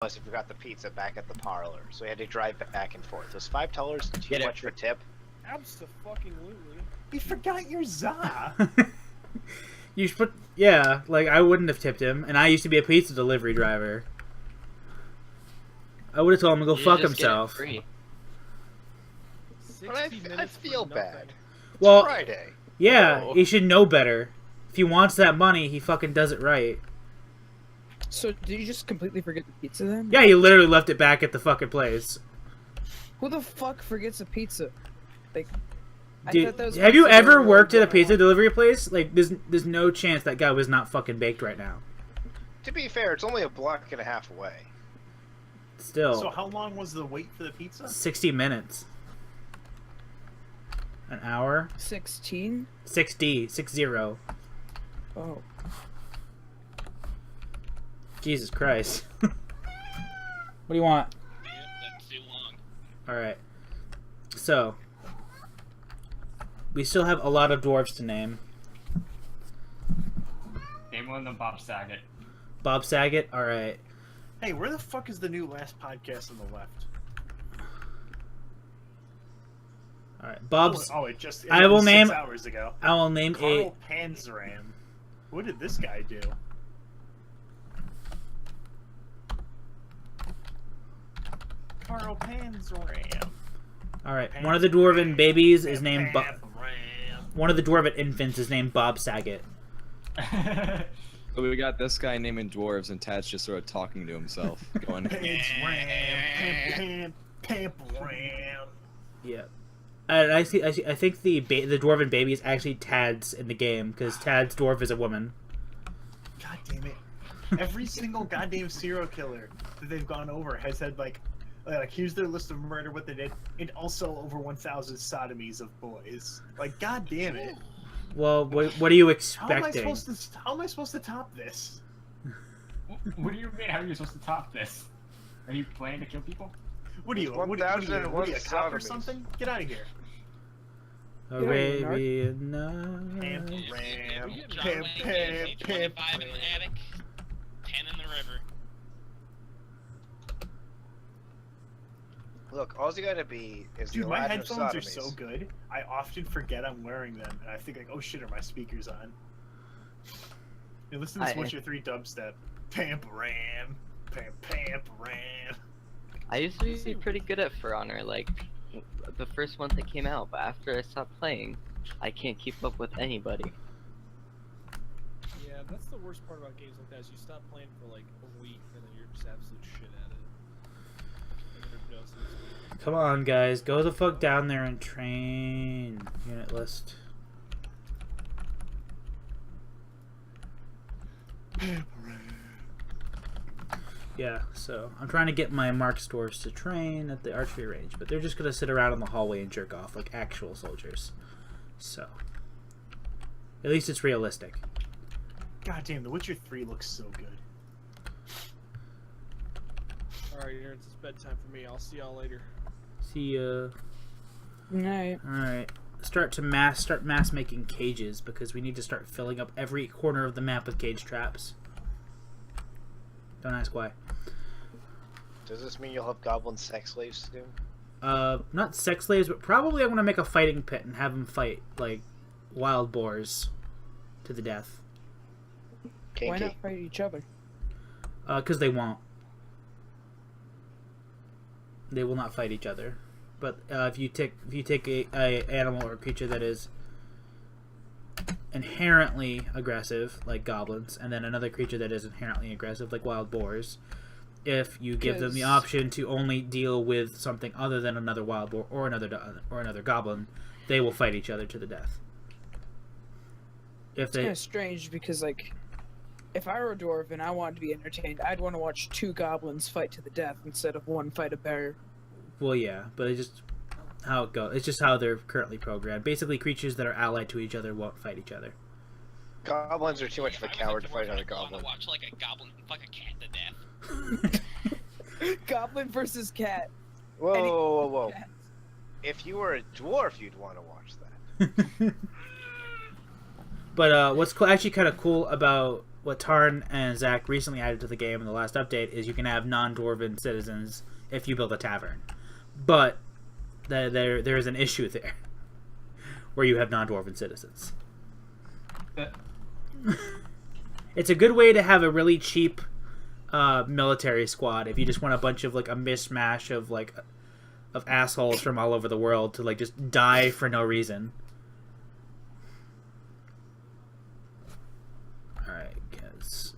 Unless if we got the pizza back at the parlor, so we had to drive back and forth. Was $5 too much for tip? Abso-fucking-lutely. You forgot your za. You should put, yeah, like I wouldn't have tipped him, and I used to be a pizza delivery driver. I would have told him to go fuck himself. But I feel bad. Well, It's Friday. yeah, Oh. he should know better. If he wants that money, he fucking does it right. So, did you just completely forget the pizza then? Yeah, he literally left it back at the fucking place. Who the fuck forgets a pizza? Like, I Dude, thought that was have you pizza ever delivery worked at a 101. pizza delivery place? Like, there's no chance that guy was not fucking baked right now. To be fair, it's only a block and a half away. Still, So how long was the wait for the pizza? 60 minutes. An hour? 16? 60. Oh. Jesus Christ. What do you want? Yeah, that's too long. Alright. So, we still have a lot of dwarves to name. Name one of them Bob Saget. Bob Saget? Alright. Hey, where the fuck is the new last podcast on the left? Alright. Bob's... Oh, it just. I will 6 name- hours ago. I will name Carl Panzram. What did this guy do? Carl Panzram. Alright. One of the dwarven babies is named... Panzram. One of the dwarven infants is named Bob Saget. So we got this guy naming dwarves, and Tad's just sort of talking to himself, going, Panzram. Panzram. Yeah. And I think the dwarven baby is actually Tad's in the game, because Tad's dwarf is a woman. God damn it. Every single goddamn serial killer that they've gone over has had, like here's their list of murder, what they did, and also over 1,000 sodomies of boys. Like, god damn it. Well, what are you How expecting? am I supposed to top this? What do you mean? How are you supposed to top this? Are you planning to kill people? What are you, 1,001 a cop or sodomies. something? Get out of here. Arabian Pam, Nights. ram, We get John pam, Wayne pam, Gacy, pam, 25 in the attic, 10 in the river. Look, all you gotta be is Dude, the my Aladdin of headphones are sodomies. so good, I often forget I'm wearing them, and I think like, oh shit, are my speakers on? Hey, listen to this Witcher 3 dubstep. Pam, ram, pam, pam, ram. I used to be pretty good at For Honor, like, the first month it came out, but after I stopped playing, I can't keep up with anybody. Yeah, that's the worst part about games like that, is you stop playing for like a week, and then you're just absolute shit at it. And then everybody else is- Come on, guys. Go the fuck down there and train. Unit list. Yeah, so I'm trying to get my Mark stores to train at the archery range, but they're just going to sit around in the hallway and jerk off like actual soldiers. So, at least it's realistic. God damn, The Witcher 3 looks so good. Alright, Aaron, it's bedtime for me. I'll see y'all later. See ya. Alright. Alright. Start mass making cages, because we need to start filling up every corner of the map with cage traps. Don't ask why. Does this mean you'll have goblin sex slaves soon? Not sex slaves, but probably I'm gonna make a fighting pit and have them fight, like, wild boars to the death. Why Kinky. not fight each other? Because they won't. They will not fight each other. But if you take a animal or a creature that is inherently aggressive, like goblins, and then another creature that is inherently aggressive, like wild boars, if you give them the option to only deal with something other than another wild boar or another goblin, they will fight each other to the death. If It's they kind of strange because, like, if I were a dwarf and I wanted to be entertained, I'd want to watch 2 goblins fight to the death instead of one fight a bear. Well, yeah, but it's just how it goes. It's just how they're currently programmed. Basically, creatures that are allied to each other won't fight each other. Goblins are too much of a coward to fight another I want goblin. to watch like a goblin fuck a cat to death. Goblin versus cat. Whoa, Any- whoa, whoa, whoa. Cat. If you were a dwarf, you'd want to watch that. But what's actually kind of cool about what Tarn and Zach recently added to the game in the last update is you can have non-dwarven citizens if you build a tavern. But there is an issue there where you have non-dwarven citizens. It's a good way to have a really cheap military squad if you just want a bunch of like a mishmash of like of assholes from all over the world to like just die for no reason. Alright, guys.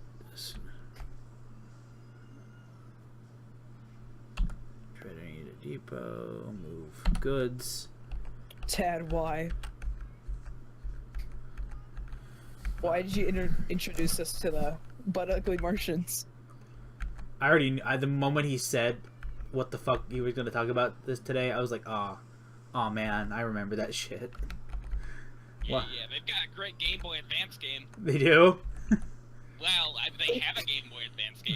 Trader need a depot, move goods. Tad, why? Why did you introduce us to the butt ugly Martians? I already knew, the moment he said what the fuck he was going to talk about this today, I was like, oh man, I remember that shit. Yeah, they've got a great Game Boy Advance game. They do? Well, they have a Game Boy Advance game.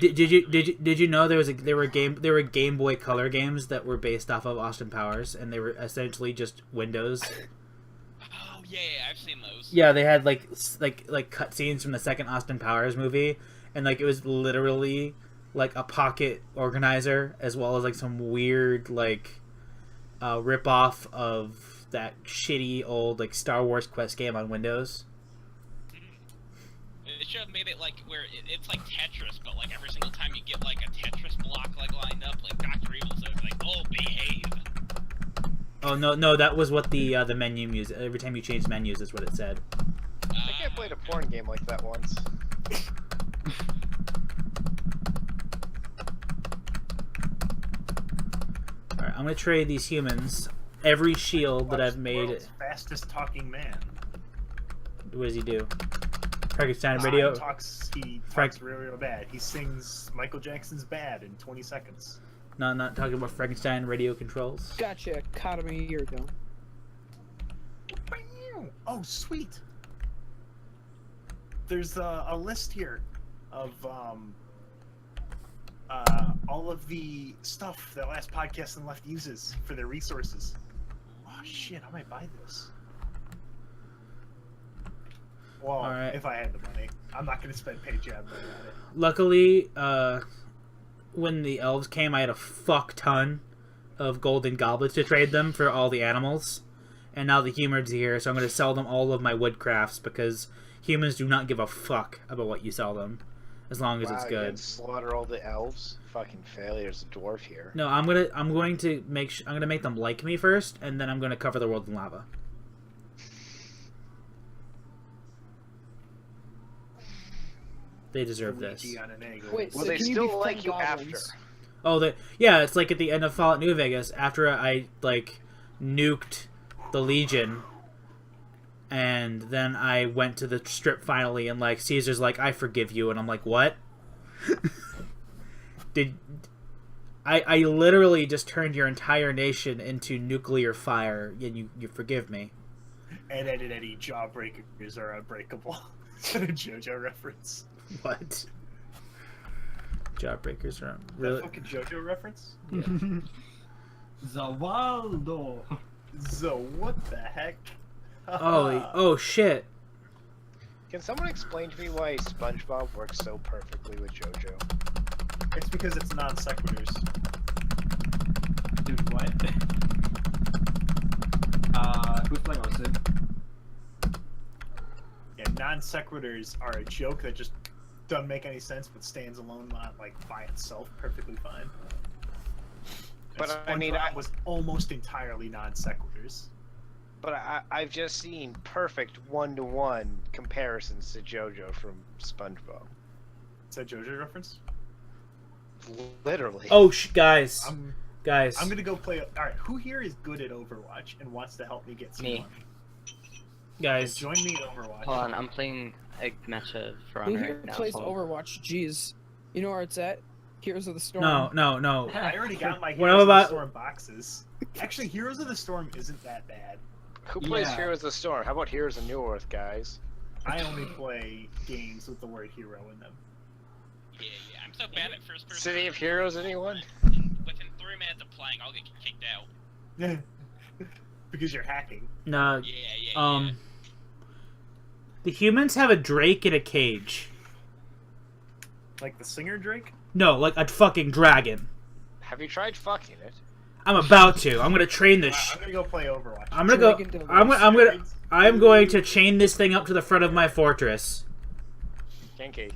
Did you know there were Game Boy Color games that were based off of Austin Powers, and they were essentially just Windows. Oh yeah, I've seen those. Yeah, they had like cutscenes from the second Austin Powers movie, and like it was literally like a pocket organizer as well as like some weird like rip off of that shitty old like Star Wars Quest game on Windows. They should have made it like where it's like Tetris, but like every single time you get like a Tetris block like lined up, like Dr. Evil says, like, oh, behave. Oh no, that was what the menu music. Every time you changed menus, is what it said. I think I played a porn game like that once. All right, I'm gonna trade these humans every shield that I've made. World's fastest talking man. What does he do? Frankenstein radio. He talks real bad. He sings Michael Jackson's "Bad" in 20 seconds. No, I'm not talking about Frankenstein radio controls. Gotcha, caught him a year ago. Oh, sweet. There's a list here of all of the stuff that Last Podcast and Left uses for their resources. Oh shit, I might buy this. Well, right. If I had the money. I'm not going to spend Patreon money on it. Luckily, when the elves came, I had a fuck ton of golden goblets to trade them for all the animals. And now the humans are here, so I'm going to sell them all of my woodcrafts because humans do not give a fuck about what you sell them, as long as it's good. Slaughter all the elves. Fucking failures, a dwarf here. No, I'm going to make them like me first, and then I'm going to cover the world in lava. They deserve this. Wait, Will so they can you still befriend like you goblins? after? Oh, yeah, it's like at the end of Fallout New Vegas, after I, like, nuked the Legion, and then I went to the strip finally, and, like, Caesar's like, I forgive you, and I'm like, what? I literally just turned your entire nation into nuclear fire, and you forgive me. And Eddie, jawbreakers are unbreakable. Is that a JoJo reference? What? Jawbreakers are really That fucking JoJo reference? Yeah. Zawaldo. So what the heck? oh shit. Can someone explain to me why SpongeBob works so perfectly with JoJo? It's because it's non sequiturs. Dude, what? Who's playing on Sid? Yeah, non sequiturs are a joke that just doesn't make any sense, but stands alone, like by itself, perfectly fine. But I mean, SpongeBob was almost entirely non sequiturs. But I've just seen perfect one-to-one comparisons to JoJo from SpongeBob. Is that JoJo reference? Literally. Oh, guys. Guys. I'm gonna go play. All right, who here is good at Overwatch and wants to help me get some Me. money? Guys. Join me in Overwatch. Hold on, I'm playing a match of For Who Honor here right now. plays so- Overwatch? Jeez. You know where it's at? Heroes of the Storm. No. I already got my What Heroes of about- the Storm boxes. Actually, Heroes of the Storm isn't that bad. Who plays Yeah. Heroes of the Storm? How about Heroes of New Earth, guys? I only play games with the word hero in them. Yeah, I'm so bad at first person. City of Heroes, anyone? Within 3 minutes of playing, I'll get kicked out. Because you're hacking. No. Yeah. The humans have a drake in a cage. Like the singer Drake? No, like a fucking dragon. Have you tried fucking it? I'm about to. I'm gonna train this. I'm gonna go play Overwatch. I'm gonna go. Dragon I'm going to chain this thing up to the front of my fortress. Genki.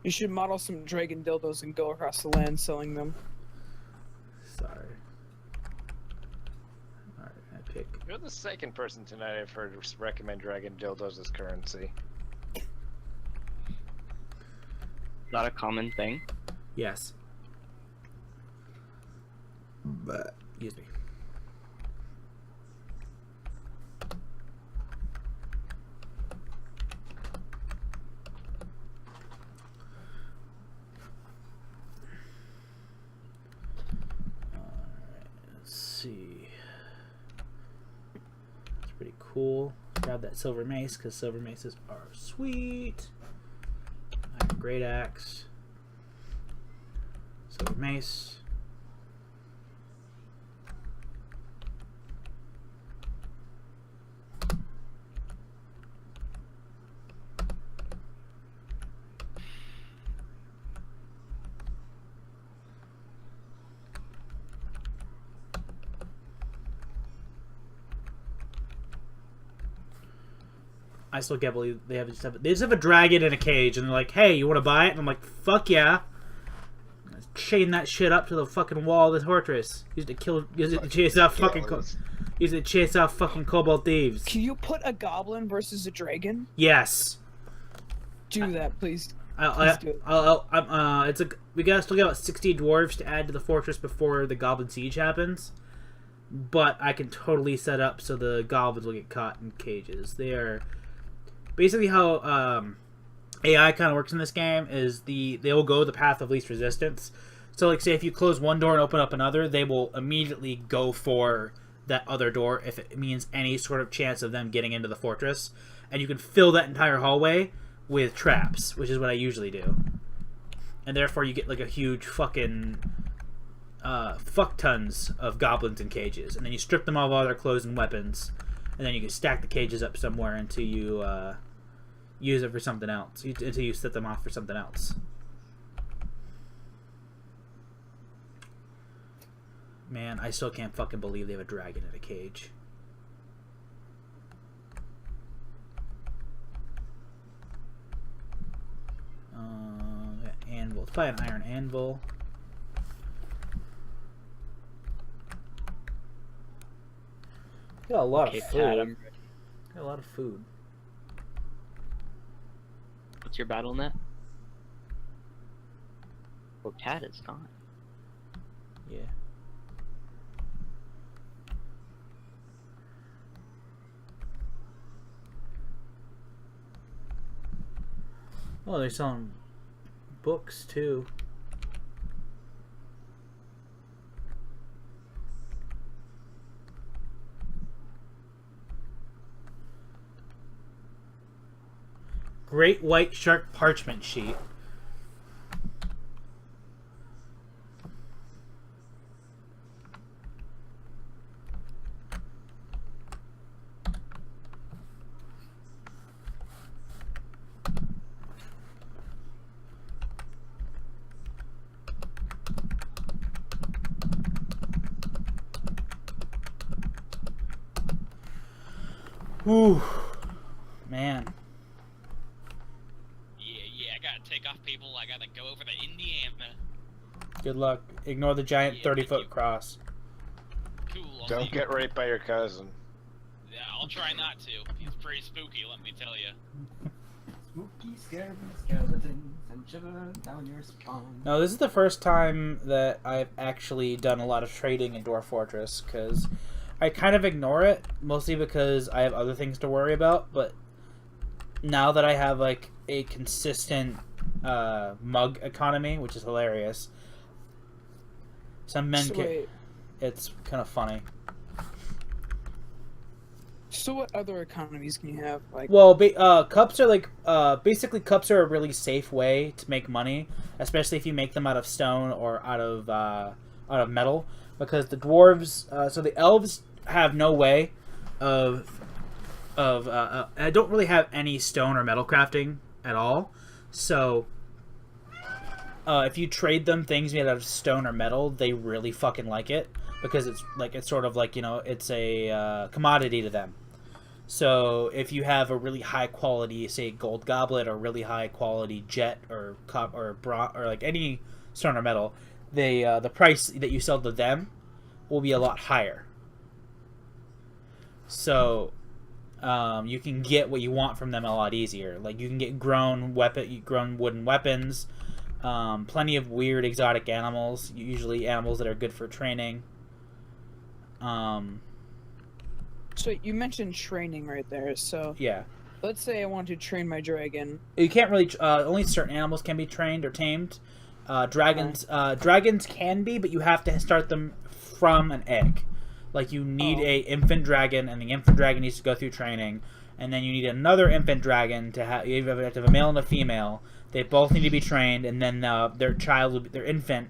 You should model some dragon dildos and go across the land selling them. Sorry. Alright, I pick. You're the second person tonight I've heard recommend dragon dildos as currency. Not a common thing. Yes. But excuse me. Let's see. It's pretty cool. Grab that silver mace because silver maces are sweet. Iron great axe. Silver mace. I still can't believe they just have a dragon in a cage, and they're like, "Hey, you want to buy it?" And I'm like, "Fuck yeah!" Let's chain that shit up to the fucking wall of the fortress. Use it to chase out fucking kobold thieves. Can you put a goblin versus a dragon? Yes. Do that, please. We gotta still got about 60 dwarves to add to the fortress before the goblin siege happens. But I can totally set up so the goblins will get caught in cages. They are basically how AI kind of works in this game. Is they will go the path of least resistance. So, like, say if you close one door and open up another, they will immediately go for that other door if it means any sort of chance of them getting into the fortress. And you can fill that entire hallway with traps, which is what I usually do. And therefore, you get like a huge fucking fuck tons of goblins in cages, and then you strip them of all their clothes and weapons, and then you can stack the cages up somewhere until you use it for something else, until you set them off for something else. Man, I still can't fucking believe they have a dragon in a cage. Anvil. Let's buy an iron anvil. Got a lot of food. Pat, Got a lot of food. what's your battle net? Oh, Tad is gone. Yeah. Oh, they're selling books too. Great white shark parchment sheet. Whew. Man. Yeah, I gotta take off, people. I gotta go over to Indiana. Good luck. Ignore the giant Yeah, 30-foot cross. Cool. I'll Don't see get you. raped by your cousin. Yeah, I'll try not to. He's pretty spooky, let me tell you. Spooky, scary skeletons and shiver down your spine. No, this is the first time that I've actually done a lot of trading in Dwarf Fortress, because I kind of ignore it, mostly because I have other things to worry about, but now that I have, like, a consistent mug economy, which is hilarious, some men So can... wait, It's kind of funny. so what other economies can you have? Like, Well, cups are like basically cups are a really safe way to make money, especially if you make them out of stone or out of metal, because the dwarves, so the elves have no way of I don't really have any stone or metal crafting at all, so if you trade them things made out of stone or metal, they really fucking like it because it's sort of like, you know, it's a commodity to them. So if you have a really high quality, say, gold goblet or really high quality jet or like any stone or metal, the price that you sell to them will be a lot higher. So you can get what you want from them a lot easier. Like you can get grown wooden weapons, plenty of weird exotic animals, usually animals that are good for training. So you mentioned training right there. So Yeah. let's say I want to train my dragon. You can't really. Only certain animals can be trained or tamed. Dragons can be, but you have to start them from an egg. Like you need a infant dragon, and the infant dragon needs to go through training, and then you need another infant dragon to have. You have to have a male and a female. They both need to be trained, and then their infant,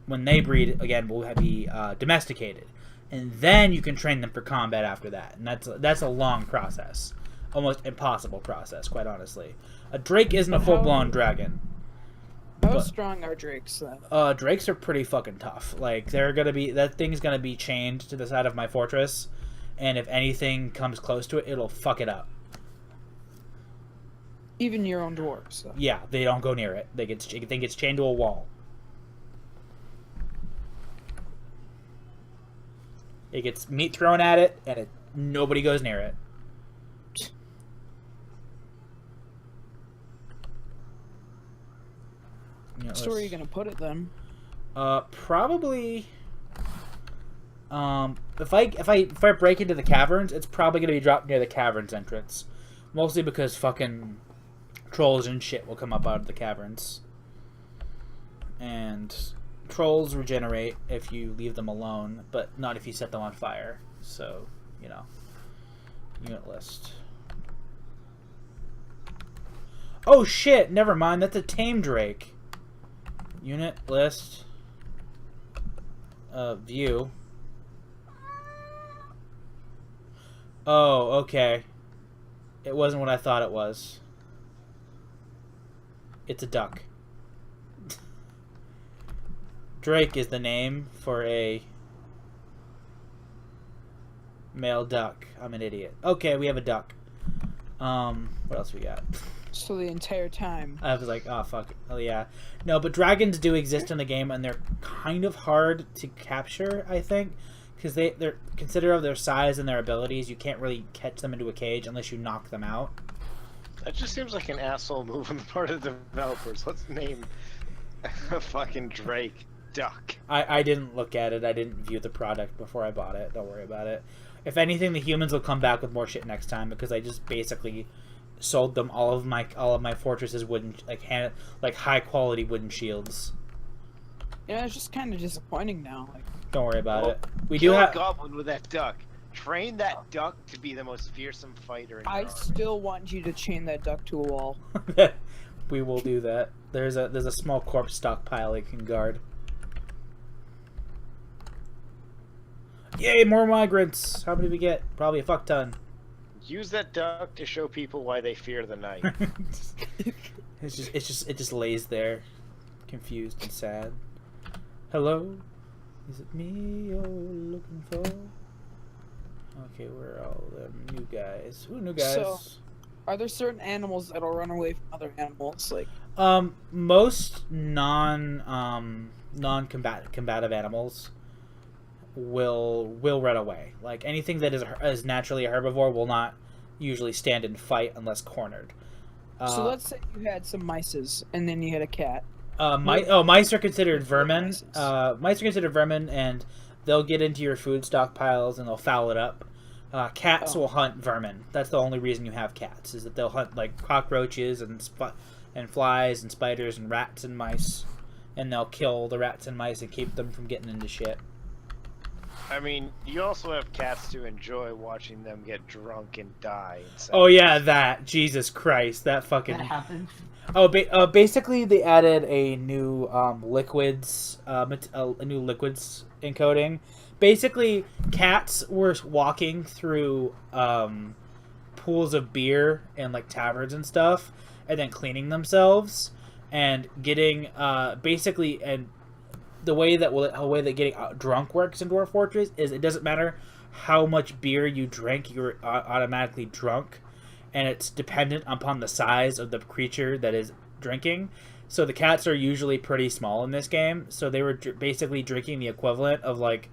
when they breed again, will be domesticated, and then you can train them for combat after that. And that's a long process. Almost impossible process, quite honestly. A drake isn't a full-blown dragon. How strong are drakes then? Drakes are pretty fucking tough. Like that thing's gonna be chained to the side of my fortress, and if anything comes close to it, it'll fuck it up. Even your own dwarves. So. Yeah, they don't go near it. They gets chained to a wall. It gets meat thrown at it, and nobody goes near it. So where are you gonna put it then? Probably. If I break into the caverns, it's probably gonna be dropped near the caverns entrance, mostly because fucking trolls and shit will come up out of the caverns, and trolls regenerate if you leave them alone, but not if you set them on fire. So, you know, unit list. Oh shit! Never mind. That's a tame drake. Unit list. View. Oh, okay. It wasn't what I thought it was. It's a duck. Drake is the name for a male duck. I'm an idiot. Okay, we have a duck. What else we got? So the entire time. I was like, oh, fuck. Oh, yeah. No, but dragons do exist in the game, and they're kind of hard to capture, I think. Because they're considered of their size and their abilities, you can't really catch them into a cage unless you knock them out. That just seems like an asshole move on the part of the developers. Let's name a fucking Drake duck. I didn't look at it. I didn't view the product before I bought it. Don't worry about it. If anything, the humans will come back with more shit next time, because I just basically sold them all of my fortresses wooden, like high quality wooden shields. Yeah, it's just kind of disappointing now. Like, don't worry about it. We Kill do have a goblin with that duck. Train that duck to be the most fearsome fighter in your army. still want you to chain that duck to a wall. We will do that. There's a small corpse stockpile it can guard. Yay, more migrants! How many did we get? Probably a fuck ton. Use that duck to show people why they fear the night. It just lays there, confused and sad. Hello, is it me you're looking for? Okay, where are all them new guys? Ooh, new guys. So, are there certain animals that'll run away from other animals? Like, most combative animals will run away. Like anything that is naturally a herbivore will not usually stand and fight unless cornered. So let's say you had some mices and then you had a cat. Mice are considered vermin. Mice are considered vermin, and they'll get into your food stockpiles and they'll foul it up. Cats will hunt vermin. That's the only reason you have cats, is that they'll hunt like cockroaches and flies and spiders and rats and mice, and they'll kill the rats and mice and keep them from getting into shit. I mean, you also have cats to enjoy watching them get drunk and die. Oh yeah, that. Jesus Christ, that fucking... That happens. Basically they added a new liquids encoding. Basically, cats were walking through pools of beer and like taverns and stuff, and then cleaning themselves. and getting basically and the way that getting drunk works in Dwarf Fortress is it doesn't matter how much beer you drink, you're automatically drunk, and it's dependent upon the size of the creature that is drinking. So the cats are usually pretty small in this game, so they were basically drinking the equivalent of like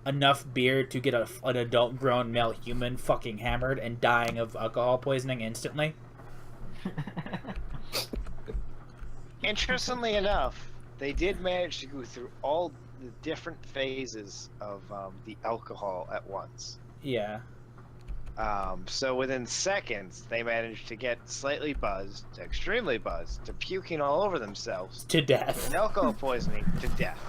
enough beer to get an adult grown male human fucking hammered and dying of alcohol poisoning instantly. Interestingly enough, they did manage to go through all the different phases of the alcohol at once. Yeah. So within seconds, they managed to get slightly buzzed, to extremely buzzed, to puking all over themselves, To death. and alcohol poisoning, to death.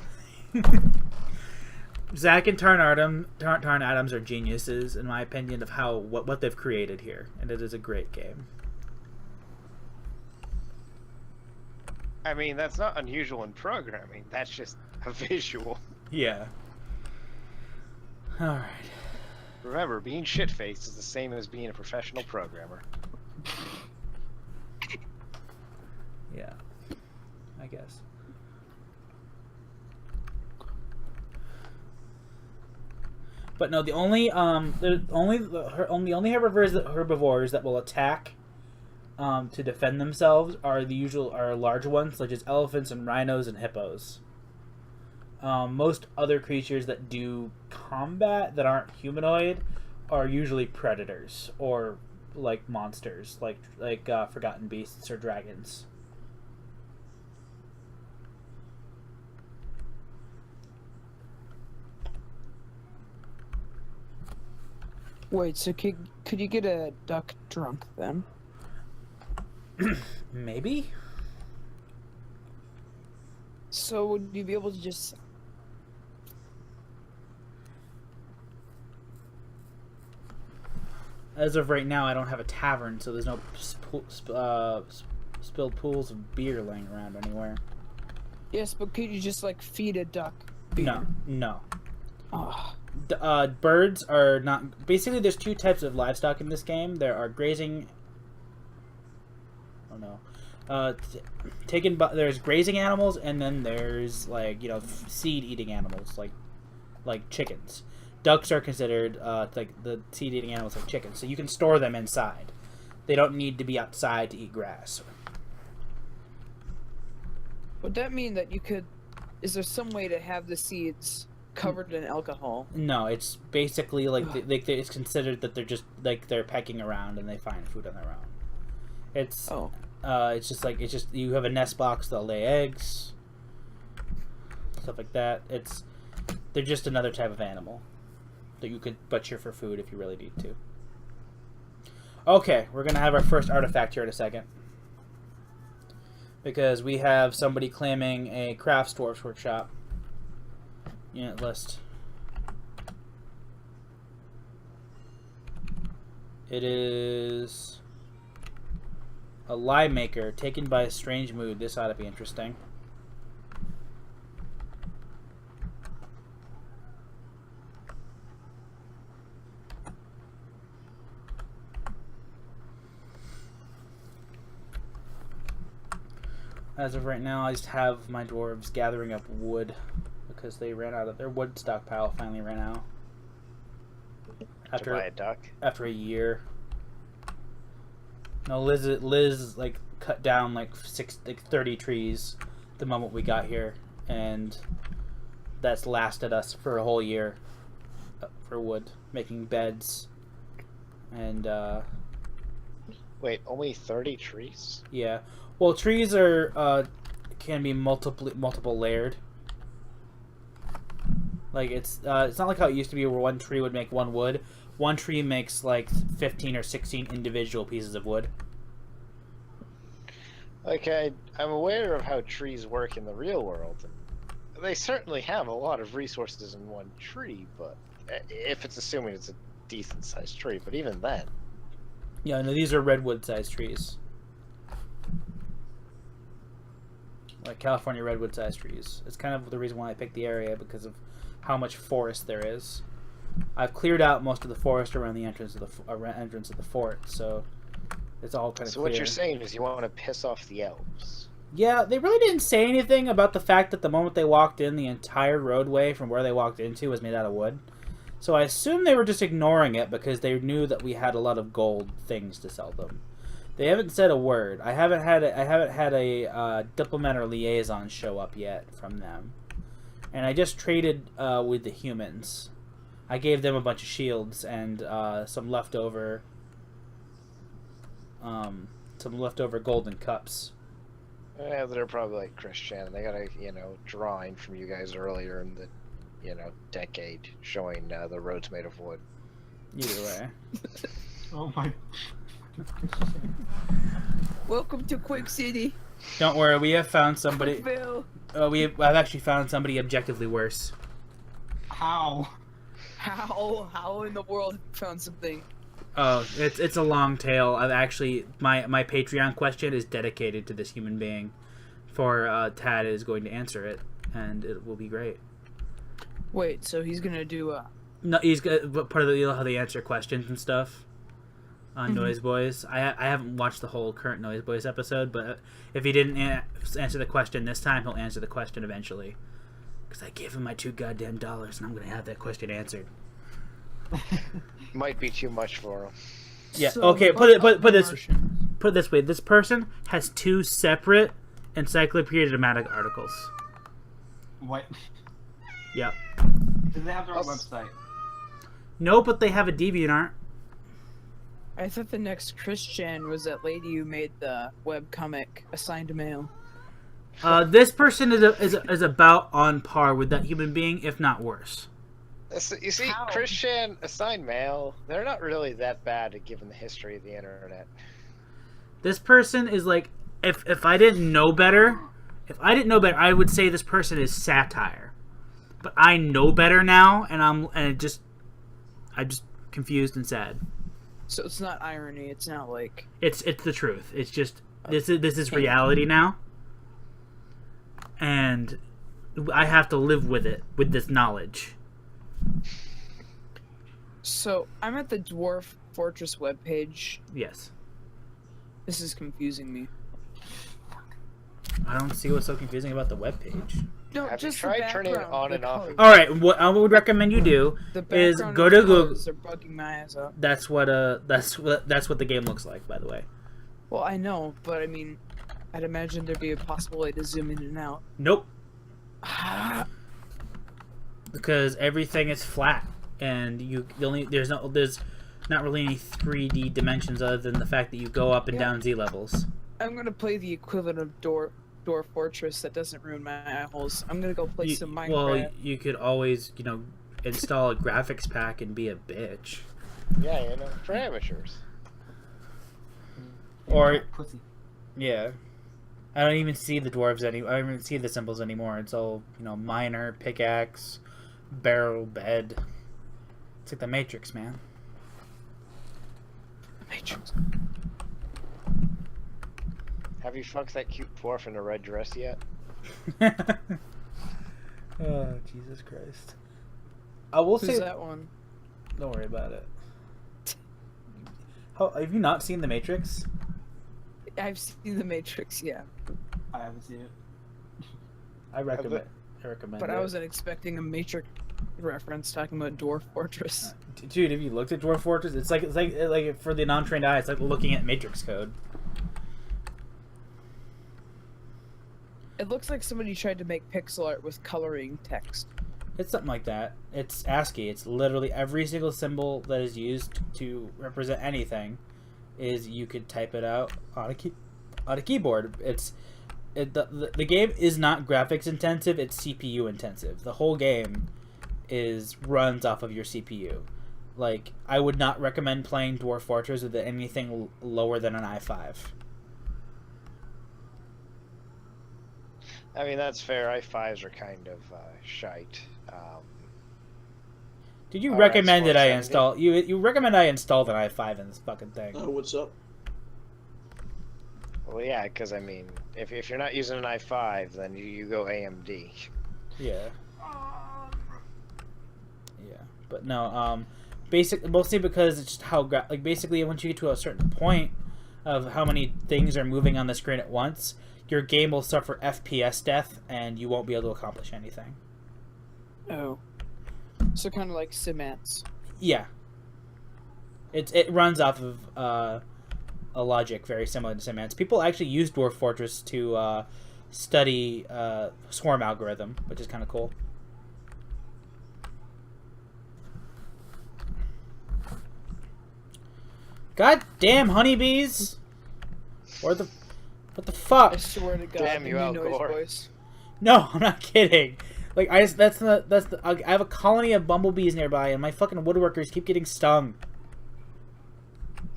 Zach and Tarn Adams are geniuses, in my opinion, of what they've created here, and it is a great game. I mean, that's not unusual in programming. That's just a visual. Yeah. All right. Remember, being shit-faced is the same as being a professional programmer. Yeah. I guess. But no, the only herbivores that will attack to defend themselves are large ones such as elephants and rhinos and hippos. Most other creatures that do combat that aren't humanoid are usually predators or like monsters, like forgotten beasts or dragons. Wait, so could you get a duck drunk then? Maybe. So would you be able to just... As of right now, I don't have a tavern, so there's no spilled pools of beer laying around anywhere. Yes, but could you just like feed a duck beer? No. Oh. Birds are not... Basically, there's two types of livestock in this game. There are grazing... Oh, no. There's grazing animals, and then there's, like, seed-eating animals, like chickens. Ducks are considered, like, the seed-eating animals like chickens. So you can store them inside. They don't need to be outside to eat grass. Would that mean that you could... Is there some way to have the seeds covered in alcohol? No, it's basically like it's considered that they're just like they're pecking around and they find food on their own. It's just you have a nest box, they'll lay eggs, stuff like that. They're just another type of animal that you could butcher for food if you really need to. Okay, we're gonna have our first artifact here in a second because we have somebody claiming a crafts dwarfs workshop unit list. It is a lie maker taken by a strange mood. This ought to be interesting. As of right now, I just have my dwarves gathering up wood because they ran out of their wood stockpile. Finally ran out To buy a duck? after a year. No, Liz like cut down like 30 trees the moment we got here, and that's lasted us for a whole year for wood, making beds, and Wait, only 30 trees? yeah. Well, trees are can be multiple layered. Like it's not like how it used to be where one tree would make one wood. One tree makes like 15 or 16 individual pieces of wood. Okay, I'm aware of how trees work in the real world. And they certainly have a lot of resources in one tree, but if it's assuming it's a decent sized tree, but even then. Yeah, no, these are redwood sized trees. Like California redwood sized trees. It's kind of the reason why I picked the area, because of how much forest there is. I've cleared out most of the forest around the entrance of the fort, so it's all kind of So clear. what you're saying is you want to piss off the elves. Yeah, they really didn't say anything about the fact that the moment they walked in, the entire roadway from where they walked into was made out of wood. So I assume they were just ignoring it because they knew that we had a lot of gold things to sell them. They haven't said a word. I haven't had a diplomat or liaison show up yet from them. And I just traded with the humans. I gave them a bunch of shields and some leftover golden cups. Yeah, they're probably like Christian. They got a drawing from you guys earlier in the decade showing the roads made of wood. Either way. Oh my. Welcome to Quick City. Don't worry, we have found somebody. Quickville. I've actually found somebody objectively worse. How? How in the world have you found something? Oh, it's a long tale. I've actually my Patreon question is dedicated to this human being. For Tad is going to answer it, and it will be great. Wait, so he's gonna do No, he's part of the how they answer questions and stuff on Noise Boys. I haven't watched the whole current Noise Boys episode, but if he didn't answer the question this time, he'll answer the question eventually. Because I gave him my $2 goddamn, and I'm gonna have that question answered. Might be too much for him. Yeah. So Okay. Put it this way. This person has 2 separate encyclopedic articles. What? Yep. Do they have their own website? No, but they have a DeviantArt. I thought the next Christian was that lady who made the webcomic Assigned Mail. This person is about on par with that human being, if not worse. You see, How? Christian, Assigned Mail, they're not really that bad given the history of the internet. This person is like, if I didn't know better, I would say this person is satire. But I know better now, and I'm just confused and sad. So it's not irony. It's not like It's the truth. It's just this is reality now, and I have to live with it, with this knowledge. So I'm at the Dwarf Fortress webpage. Yes. This is confusing me. I don't see what's so confusing about the webpage. No, Have you just tried the turning it background, on the and off? colors. All right, what I would recommend you do The is background go and to the Google. colors are bugging my eyes out. That's what the game looks like, by the way. Well, I know, but I mean, I'd imagine there'd be a possible way to zoom in and out. Nope, because everything is flat, and there's not really any 3D dimensions other than the fact that you go up and down Z levels. I'm gonna play the equivalent of Dwarf Fortress that doesn't ruin my eye holes. I'm gonna go play some Minecraft. Well, you could always, install a graphics pack and be a bitch. Yeah, for amateurs. Or, Pussy. yeah. I don't even see the dwarves I don't even see the symbols anymore. It's all, miner, pickaxe, barrel, bed. It's like the Matrix, man. Matrix. Have you fucked that cute dwarf in a red dress yet? Oh, Jesus Christ. I will Who's say that one? Don't worry about it. Have you not seen The Matrix? I've seen the Matrix, yeah, I haven't seen it. I recommend but it. I wasn't expecting a Matrix reference talking about Dwarf Fortress. Dude, have you looked at Dwarf Fortress? It's like for the non-trained eye, it's like looking at Matrix code. It looks like somebody tried to make pixel art with coloring text. It's something like that. It's ASCII. It's literally every single symbol that is used to represent anything is you could type it out on a keyboard. The game is not graphics intensive, it's CPU intensive. The whole game runs off of your CPU. Like, I would not recommend playing Dwarf Fortress with anything lower than an i5. I mean, that's fair. i5s are kind of shite. Did you RX recommend that I 470? install? You recommend I installed an i5 in this fucking thing? What's up? Well, yeah, because I mean, if you're not using an i5, then you go AMD. Yeah. Yeah, but no. Mostly because it's just how basically once you get to a certain point of how many things are moving on the screen at once, your game will suffer FPS death, and you won't be able to accomplish anything. Oh. So kind of like Cements. Yeah. It runs off of a logic very similar to Cements. People actually use Dwarf Fortress to study swarm algorithm, which is kind of cool. God damn honeybees! What the fuck? I swear to God, Damn you, Al noise Gore. voice. No, I'm not kidding. Like I have a colony of bumblebees nearby, and my fucking woodworkers keep getting stung.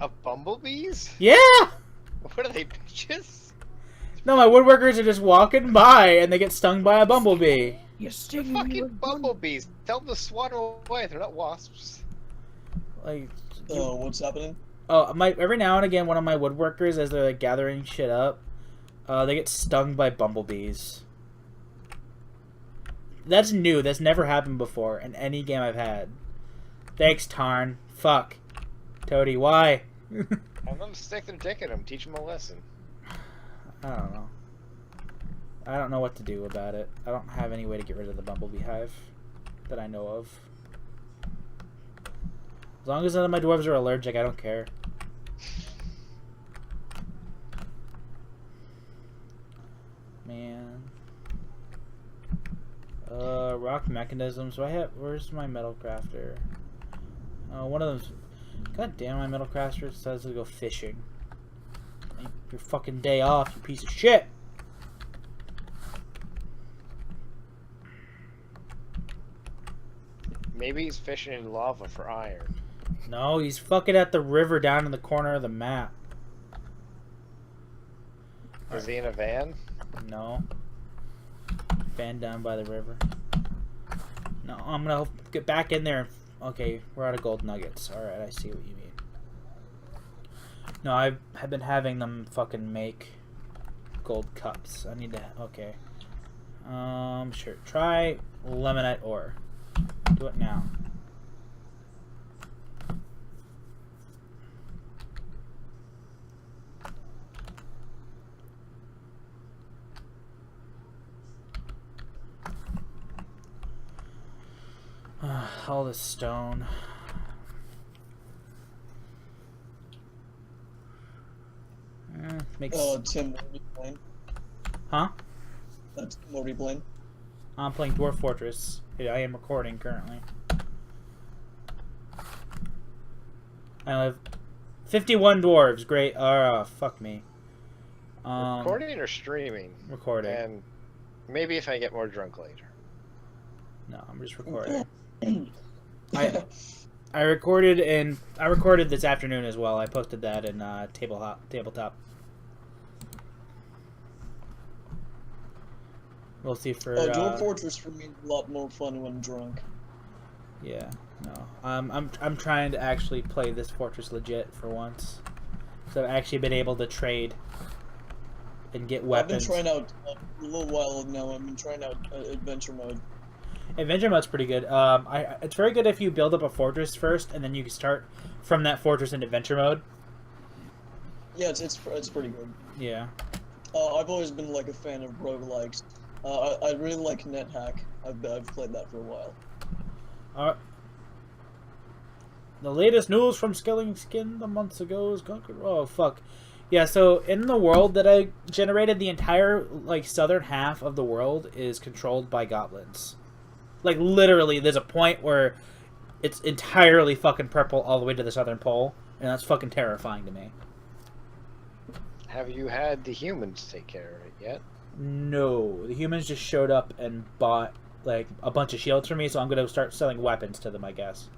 Of bumblebees? Yeah. What are they, bitches? No, my woodworkers are just walking by, and they get stung by a bumblebee. You're They're stinging me fucking with bumblebees. Tell them to swatter away. They're not wasps. Like, What's happening? every now and again, one of my woodworkers, as they're like gathering shit up, they get stung by bumblebees. That's new. That's never happened before in any game I've had. Thanks, Tarn. Fuck. Toady, why? I'm gonna stick their dick at them. Teach them a lesson. I don't know. I don't know what to do about it. I don't have any way to get rid of the bumblebee hive that I know of. As long as none of my dwarves are allergic, I don't care. Man. Rock mechanisms. So I have. Where's my metal crafter? One of them's. God damn, my metal crafter says to go fishing. Take your fucking day off, you piece of shit. Maybe he's fishing in lava for iron. No, he's fucking at the river down in the corner of the map. Is he in a van? No. Van down by the river. No, I'm gonna get back in there. Okay, we're out of gold nuggets. Alright, I see what you mean. No, I've been having them fucking make gold cups. I need to... Okay. Sure. Try lemonite ore. Do it now. All this stone. Makes... Tim, what are you playing? Huh? What are you playing? I'm playing Dwarf Fortress. I am recording currently. I have 51 dwarves. Great. Fuck me. Recording or streaming? Recording. And maybe if I get more drunk later. No, I'm just recording. I recorded this afternoon as well. I posted that in tabletop. We'll see for Dwarf Fortress for me is a lot more fun when drunk. Yeah, no. I'm trying to actually play this fortress legit for once. So I've actually been able to trade and get weapons. I've been trying out a little while now. I've been trying out adventure mode. Adventure mode's pretty good. It's very good if you build up a fortress first, and then you can start from that fortress in adventure mode. Yeah, it's pretty good. Yeah. I've always been like a fan of roguelikes. I really like NetHack. I've played that for a while. The latest news from Skilling Skin the months ago is conquered. Oh fuck. Yeah, so in the world that I generated, the entire like southern half of the world is controlled by goblins. Like literally, there's a point where it's entirely fucking purple all the way to the southern pole, and that's fucking terrifying to me. Have you had the humans take care of it yet? No, the humans just showed up and bought like a bunch of shields for me, so I'm gonna start selling weapons to them, I guess.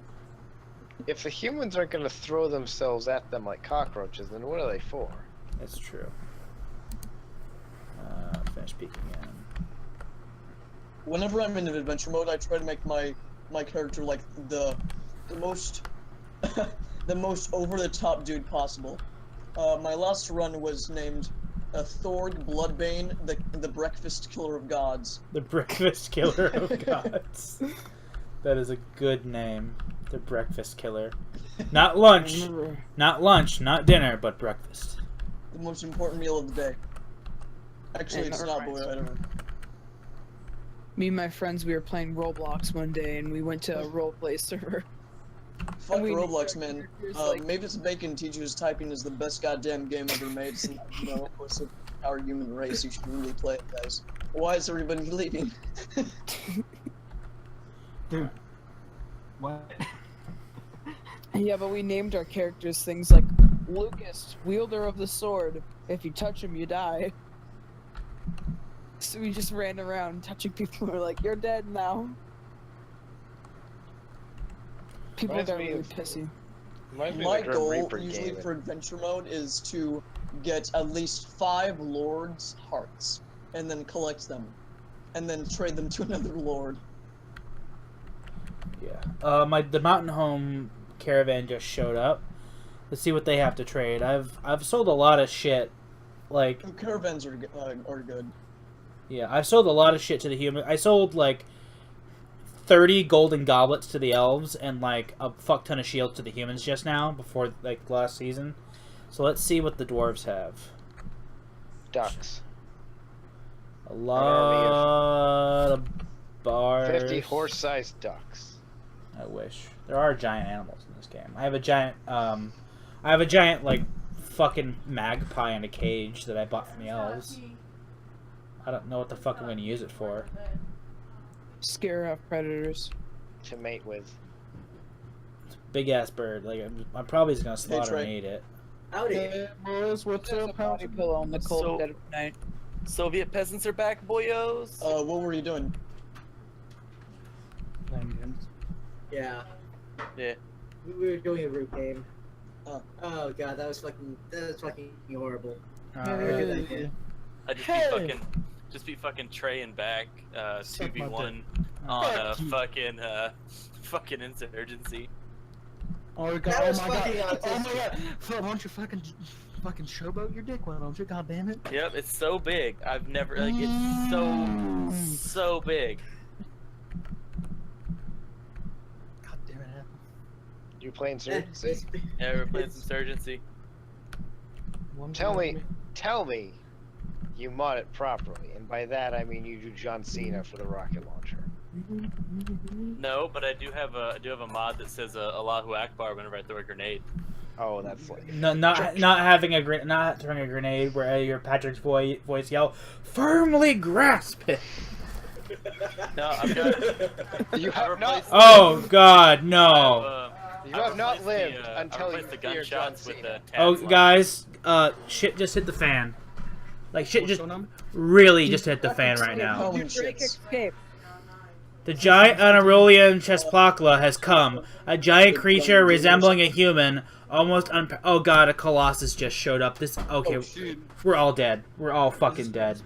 If the humans aren't gonna throw themselves at them like cockroaches, then what are they for? That's true. Finish peeking in. Whenever I'm in adventure mode, I try to make my character like the most the most over the top dude possible. My last run was named Thorg Bloodbane, the Breakfast Killer of Gods. The Breakfast Killer of Gods. That is a good name. The Breakfast Killer. Not lunch. Not lunch, not dinner, but breakfast. The most important meal of the day. Actually, And it's our not friends. boy item. Me and my friends, we were playing Roblox one day, and we went to a roleplay server. Fuck we named Roblox, our man. characters, like- Mavis Bacon teaches typing is the best goddamn game ever made. So, you know, of course, of our human race, you should really play it, guys. Why is everybody leaving? Dude. What? Yeah, but we named our characters things like Lucas, wielder of the sword. If you touch him, you die. So we just ran around touching people. We're like, you're dead now. People Reminds got me really of- pissy. Reminds me of My the Grim goal, Reaper usually game. for adventure mode, is to get at least 5 lords' hearts, and then collect them, and then trade them to another lord. Yeah. The Mountain Home caravan just showed up. Let's see what they have to trade. I've sold a lot of shit. Like, Caravans are good. yeah, I've sold a lot of shit to the human. I sold like 30 golden goblets to the elves and like a fuck ton of shields to the humans just now before like last season. So let's see what the dwarves have. Ducks. A lot of bars. 50 horse-sized ducks. I wish. There are giant animals in this game. I have a giant like fucking magpie in a cage that I bought from the elves. I don't know what the fuck I'm gonna use it for. Scare off predators. To mate with. It's a big ass bird. Like I'm probably just gonna slaughter Trey. and eat it. Howdy. Boys, what's There's a body pillow on the cold So- dead of night. Soviet peasants are back, boyos. What were you doing? Yeah. Yeah. We were doing a root game. Oh. Oh god, that was fucking horrible. Alright. I just be fucking Trey and back, Suck my 2v1 on fucking insurgency. Oh god! That Oh was my god! fucking Oh my autistic. god! Why don't you fucking showboat your dick? Why don't you? God damn it! Yep, it's so big. I've never like it's so big. God damn it! You play Insurgency? Yeah, we're playing some insurgency. Tell me you mod it properly, and by that I mean you do John Cena for the rocket launcher. No, but I do have a mod that says Allahu Akbar whenever I throw a grenade. Oh, that's like No, not throwing a grenade where your Patrick's voice yell, "Firmly grasp it." No, I've got. You have not. Oh God, no! You have not lived until you the hear John gunshots with Cena. the. Oh, guys, shit just hit the fan. Like shit just really just hit the fan right now. Drake escape. The giant Anarulian Chesplakla has come. A giant creature resembling a human, almost oh god, a Colossus just showed up. We're all dead. We're all fucking dead.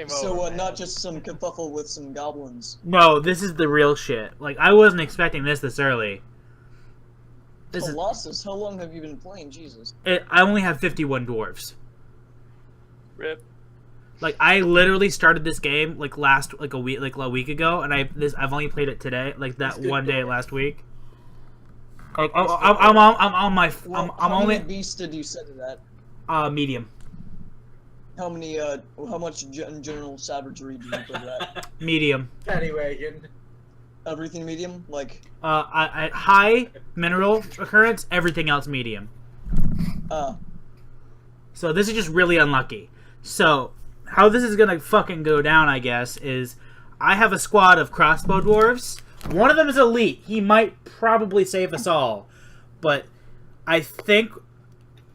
So, not just some kerfuffle with some goblins. No, this is the real shit. Like, I wasn't expecting this early. Colossus, how long have you been playing? Jesus. I only have 51 dwarves. Rip. Like, I literally started this game like a week ago, and I've only played it today, like that one day last week. Like, I'm on my How many beasts did you set it at? Medium. How many how much general savagery do you put it at? Medium. Anyway, Everything medium, like. High mineral occurrence, everything else medium. So this is just really unlucky. So how this is gonna fucking go down, I guess, is I have a squad of crossbow dwarves. One of them is elite. He might probably save us all, but I think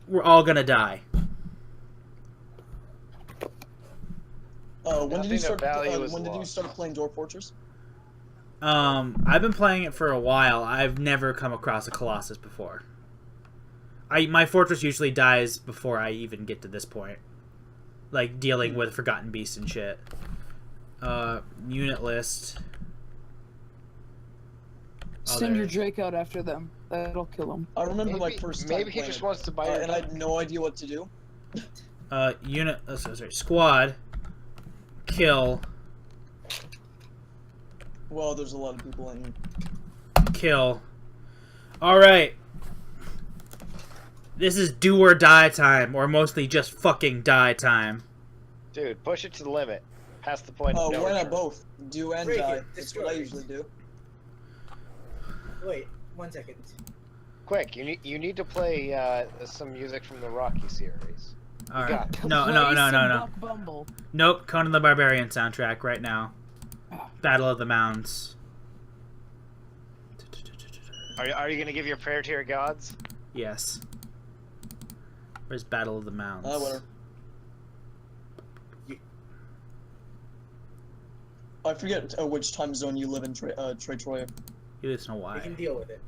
we're all gonna die. When did you start playing Dwarf Fortress? I've been playing it for a while. I've never come across a Colossus before. My fortress usually dies before I even get to this point. Like, dealing with forgotten beasts and shit. Unit list. Send your Drake out after them. That'll kill them. I remember my first time Maybe he just wants to buy your and I had no idea what to do. Squad. Kill. Well, there's a lot of people in here. Kill. Alright. This is do or die time, or mostly just fucking die time. Dude, push it to the limit. Past the point. Oh, of no why not return. both? Do and Break die. it, That's destroy what I it. usually do. Wait, 1 second. Quick, you need to play some music from the Rocky series. All right. got it. No. Buck Bumble. Nope. Conan the Barbarian soundtrack right now. Battle of the Mounds. Are you gonna give your prayer to your gods? Yes. Where's Battle of the Mounds? Whatever. I forget which time zone you live in, Trey Troy. He lives in We Hawaii. can deal with it.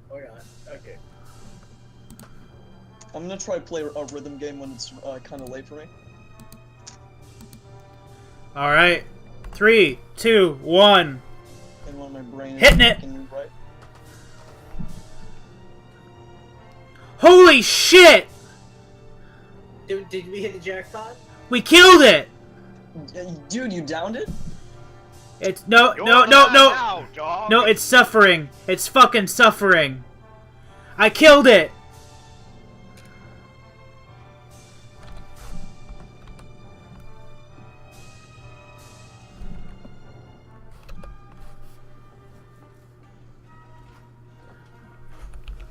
Or not. Okay. I'm gonna try to play a rhythm game when it's kind of late for me. All right. 3, 2, 1. And when my brain Hitting is it! fucking right. Holy shit! Did we hit the jackpot? We killed it! Dude, you downed it? It's no. Now, dog. No, it's suffering. It's fucking suffering. I killed it!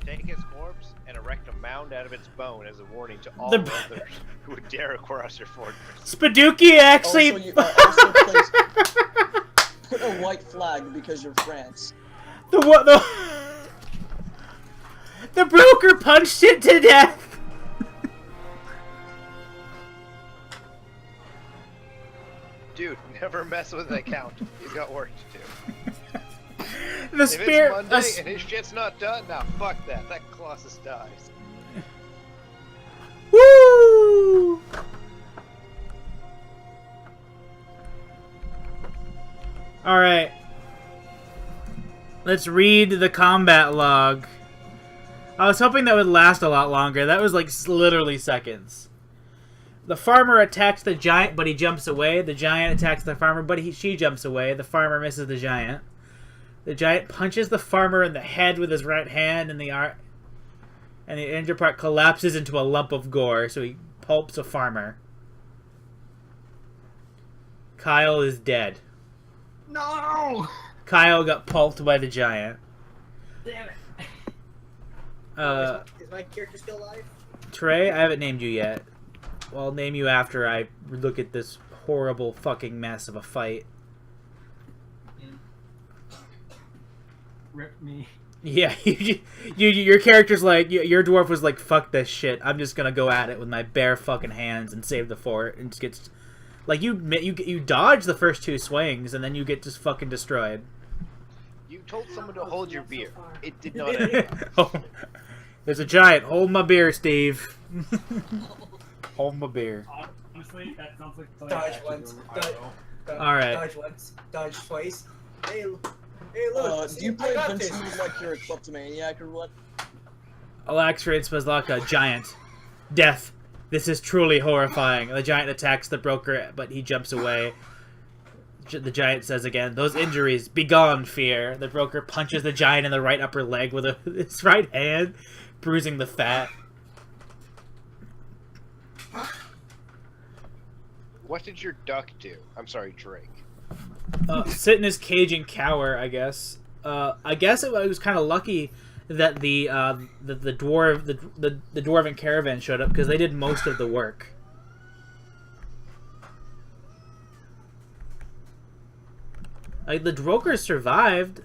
Take its corpse and erect a mound out of its bone as a warning to all The- others who would dare across your fortress. Spaduki actually. Also, you also put a white flag because you're France. The broker punched it to death. Dude, never mess with that count. He's got work to do. The If spirit. it's Monday and his shit's not done, nah, fuck that. That Colossus dies. Woo! All right. Let's read the combat log. I was hoping that would last a lot longer. That was like literally seconds. The farmer attacks the giant, but he jumps away. The giant attacks the farmer, but she jumps away. The farmer misses the giant. The giant punches the farmer in the head with his right hand, and the injured part collapses into a lump of gore, so he pulps a farmer. Kyle is dead. No! Kyle got pulped by the giant. Damn it. Is my character still alive? Trey, I haven't named you yet. Well, I'll name you after I look at this horrible fucking mess of a fight. Rip me. Yeah, your character's like, your dwarf was like, fuck this shit. I'm just gonna go at it with my bare fucking hands and save the fort, and just gets, like, you dodge the first 2 swings, and then you get just fucking destroyed. You told someone to hold your beer. It did not end well. Oh, there's a giant. Hold my beer, Steve. Hold my beer. Honestly, that sounds like something Dodge I should once. do in my role. All right. Dodge once. Dodge twice. Hey, look. Do you I play got Vincent this. like you're a kleptomaniac or what? Alaxraid Spazlaka, giant. Death. This is truly horrifying. The giant attacks the broker, but he jumps away. The giant says again, those injuries, begone, fear. The broker punches the giant in the right upper leg with his right hand, bruising the fat. What did your duck do? I'm sorry, Drake. Sit in his cage and cower, I guess. I guess it was kind of lucky that the dwarven caravan showed up, because they did most of the work. Like, the Drokers survived.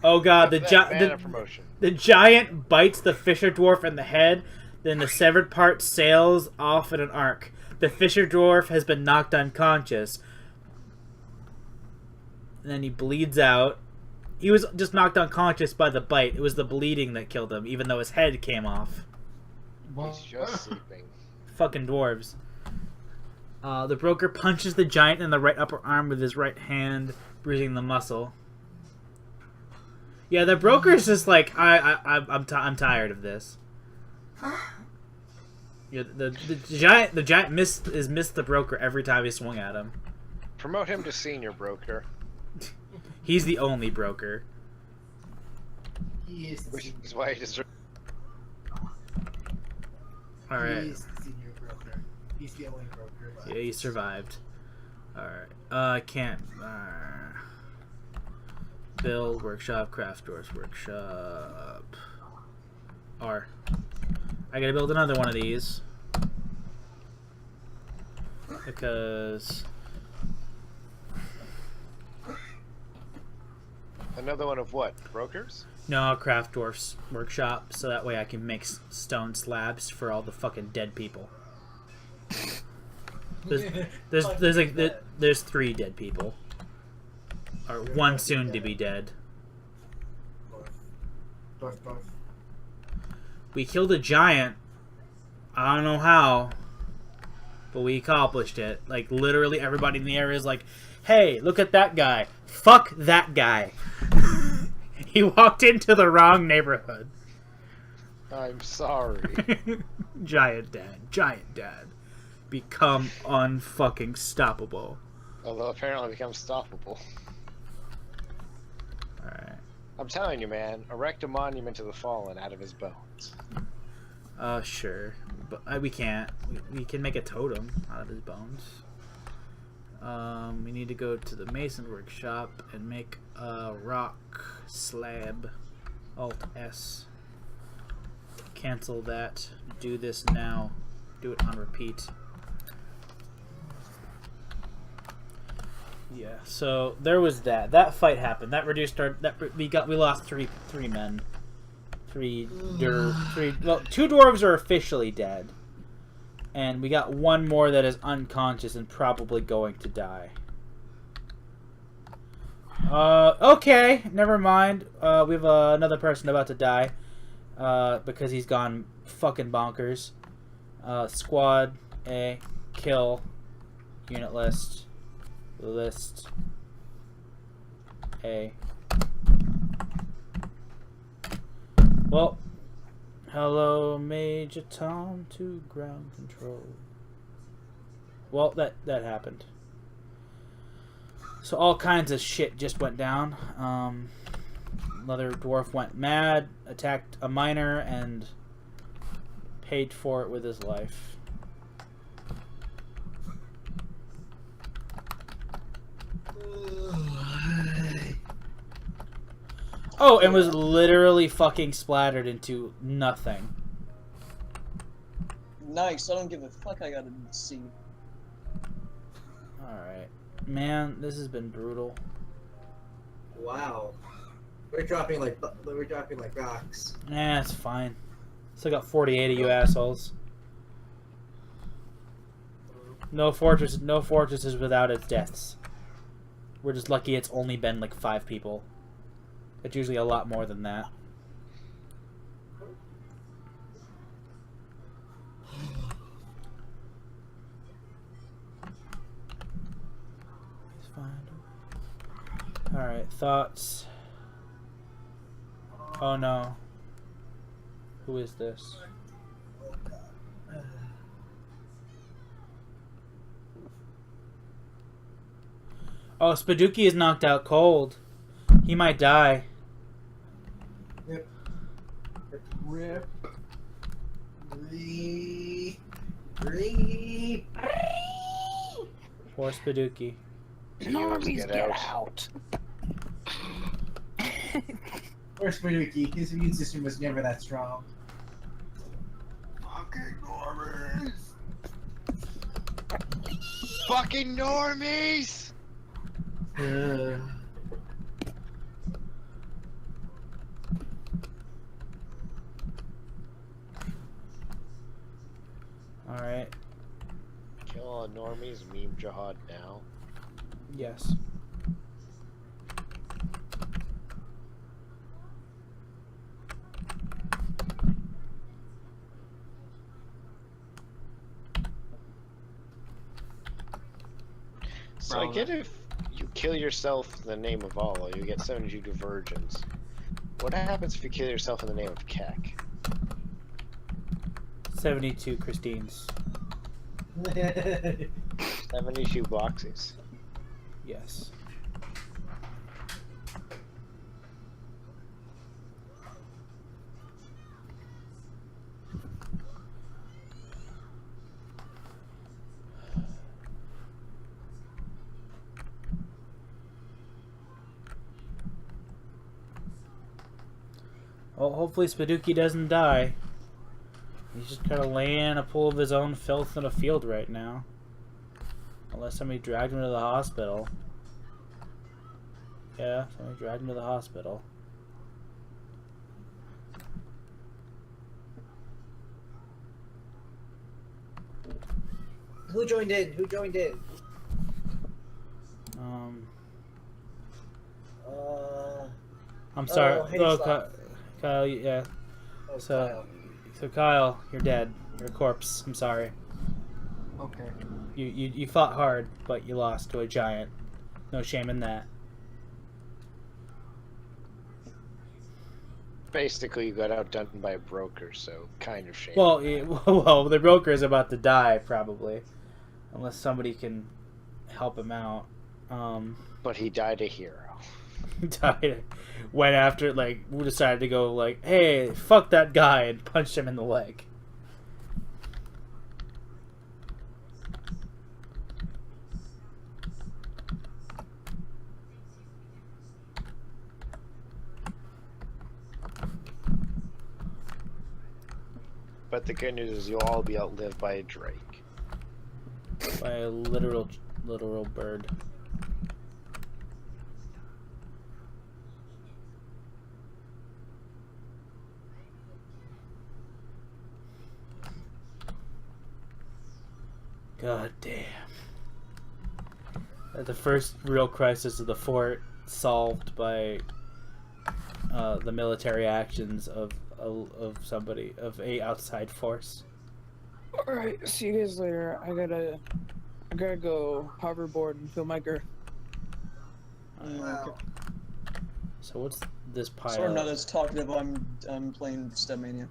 Oh god, the giant bites the Fisher Dwarf in the head, then the severed part sails off in an arc. The Fisher Dwarf has been knocked unconscious. And then he bleeds out. He was just knocked unconscious by the bite. It was the bleeding that killed him, even though his head came off. He's just sleeping. Fucking dwarves. The broker punches the giant in the right upper arm with his right hand, bruising the muscle. Yeah, the broker's just like, I'm tired of this. Yeah, the giant missed the broker every time he swung at him. Promote him to senior broker. He's the only broker. He is the Which senior is why he deserves. All right. He is the senior broker. He's the only broker left. Yeah, he survived. Alright. I can't. Build, workshop, craft doors, workshop. R. I gotta build another one of these. Because. Another one of what? Brokers? No, craft dwarf's workshop, so that way I can make stone slabs for all the fucking dead people. There's 3 dead people, or 1 soon to be dead. Dwarf. We killed a giant. I don't know how, but we accomplished it. Like literally, everybody in the area is like, "Hey, look at that guy! Fuck that guy! He walked into the wrong neighborhood." I'm sorry. Giant dad. Become unfucking stoppable. Although apparently becomes stoppable. Alright. I'm telling you, man, erect a monument to the fallen out of his bones. Sure. But we can't. We can make a totem out of his bones. We need to go to the mason workshop and make a rock slab. Alt S. Cancel that. Do this now. Do it on repeat. Yeah, so there was that. That fight happened. That reduced our. We lost three men. Well, 2 dwarves are officially dead, and we got 1 more that is unconscious and probably going to die. Okay, never mind. We have another person about to die, because he's gone fucking bonkers. Squad A, kill, unit list A. Well, hello, Major Tom to ground control. Well, that happened. So all kinds of shit just went down. Another dwarf went mad, attacked a miner, and paid for it with his life. Oh, and was literally fucking splattered into nothing. Nice, I don't give a fuck, I got a C. Alright. Man, this has been brutal. Wow. We're dropping like rocks. Nah, it's fine. Still got 48 of you assholes. No fortresses without its deaths. We're just lucky it's only been like 5 people. It's usually a lot more than that. It's fine. Alright, thoughts. Oh no. Who is this? Oh, Spaduki is knocked out cold. He might die. Rip. Rip. Poor Spaduki. Normies, get out. Poor Spaduki, his immune system was never that strong. Fucking normies! Fucking normies! Alright. Kill all normies, meme jihad now. Yes. So I get if you kill yourself in the name of Allah, you get 72 diversions. What happens if you kill yourself in the name of Keck? 72 Christines. 72 boxes. Yes. Well, hopefully Spaduki doesn't die. He's just kind of laying in a pool of his own filth in a field right now. Unless somebody dragged him to the hospital. Yeah, somebody dragged him to the hospital. Who joined in? Who joined in? I'm sorry. hey, Kyle, yeah. Oh, So Kyle, you're dead. You're a corpse. I'm sorry. Okay. You fought hard, but you lost to a giant. No shame in that. Basically, you got outdone by a broker, so kind of shame. Well, well, the broker is about to die, probably. Unless somebody can help him out. But he died a hero. Died. Went after, like, we decided to go, like, hey, fuck that guy, and punched him in the leg. But the good news is you'll all be outlived by a drake. By a literal bird. God damn. The first real crisis of the fort solved by the military actions of somebody, of a outside force. Alright, see you guys later. I gotta go hoverboard and fill my girth. Wow. So what's this pile? So I'm not as talkative. I'm playing Stepmania.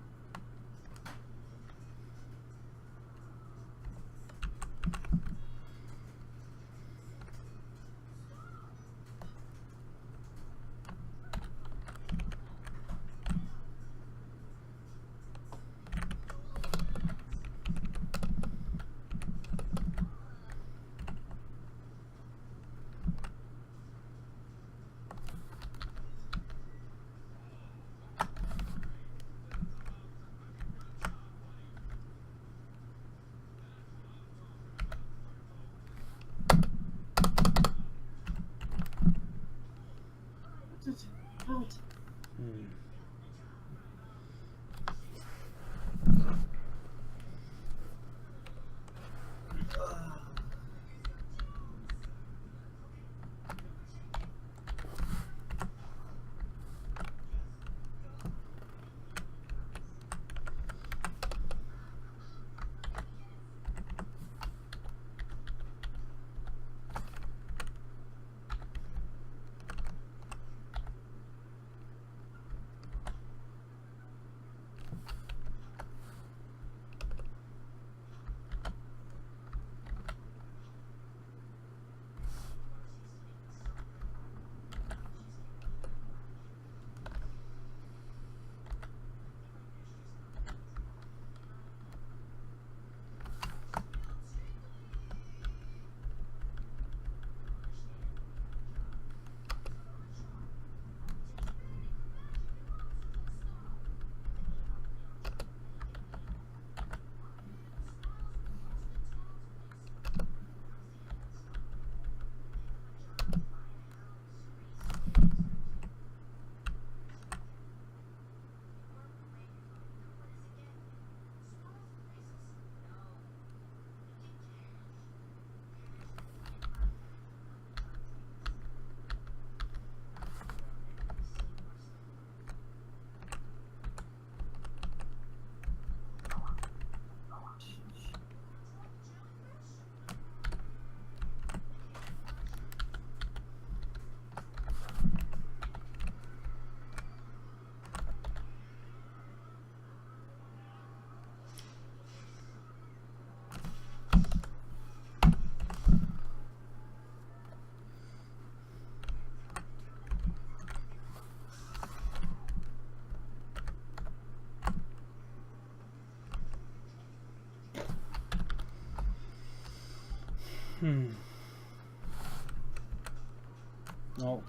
Oh,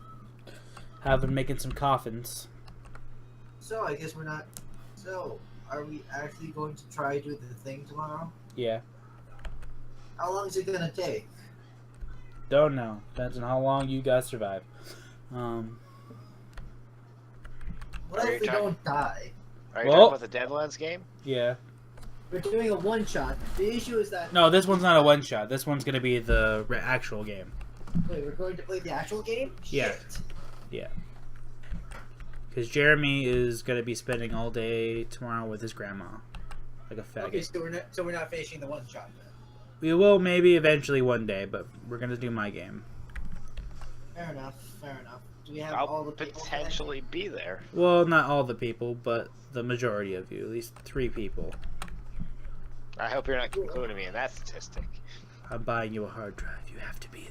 have been making some coffins. So I guess we're not. So are we actually going to try do the thing tomorrow? Yeah. How long is it gonna take? Don't know. Depends on how long you guys survive. What if we don't die? Are you talking about the Deadlands game? Yeah. We're doing a one shot. The issue is that. No, this one's not a one shot. This one's gonna be the actual game. Wait, we're going to play the actual game? Yeah. Shit. Yeah. Because Jeremy is gonna be spending all day tomorrow with his grandma, like a faggot. Okay, so we're not finishing the one shot then. We will maybe eventually one day, but we're gonna do my game. Fair enough. Fair enough. Do we have I'll all the people potentially be there. Well, not all the people, but the majority of you, at least 3 people. I hope you're not including me in that statistic. I'm buying you a hard drive. You have to be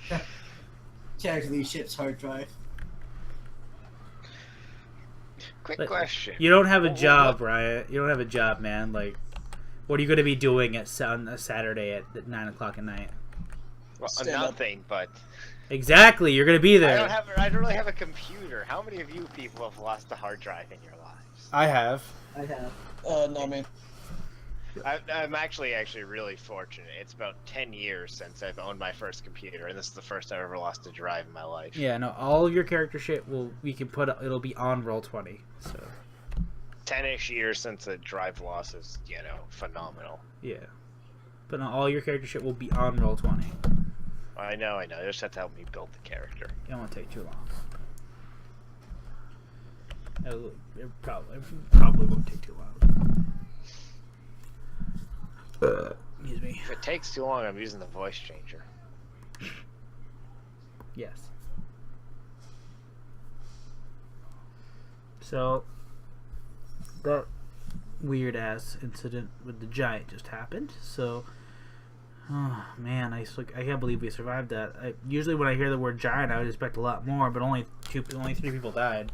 there. Charge these ship's hard drive. Quick question. You don't have a job, Ryan. You don't have a job, man. Like, what are you going to be doing on a Saturday at 9 o'clock at night? Well, nothing, but... Exactly, you're going to be there. I don't really have a computer. How many of you people have lost a hard drive in your lives? I have. I have. Not me. I'm actually really fortunate. It's about 10 years since I've owned my first computer, and this is the first I've ever lost a drive in my life. Yeah, no, all of your character shit it'll be on Roll20. So 10-ish years since a drive loss is, phenomenal. Yeah. But no, all your character shit will be on Roll20. I know. You just have to help me build the character. It won't take too long. It probably won't take too long. Excuse me. If it takes too long, I'm using the voice changer. Yes. So, that weird ass incident with the giant just happened. So, oh man, I can't believe we survived that. Usually when I hear the word giant, I would expect a lot more, but only 3 people died.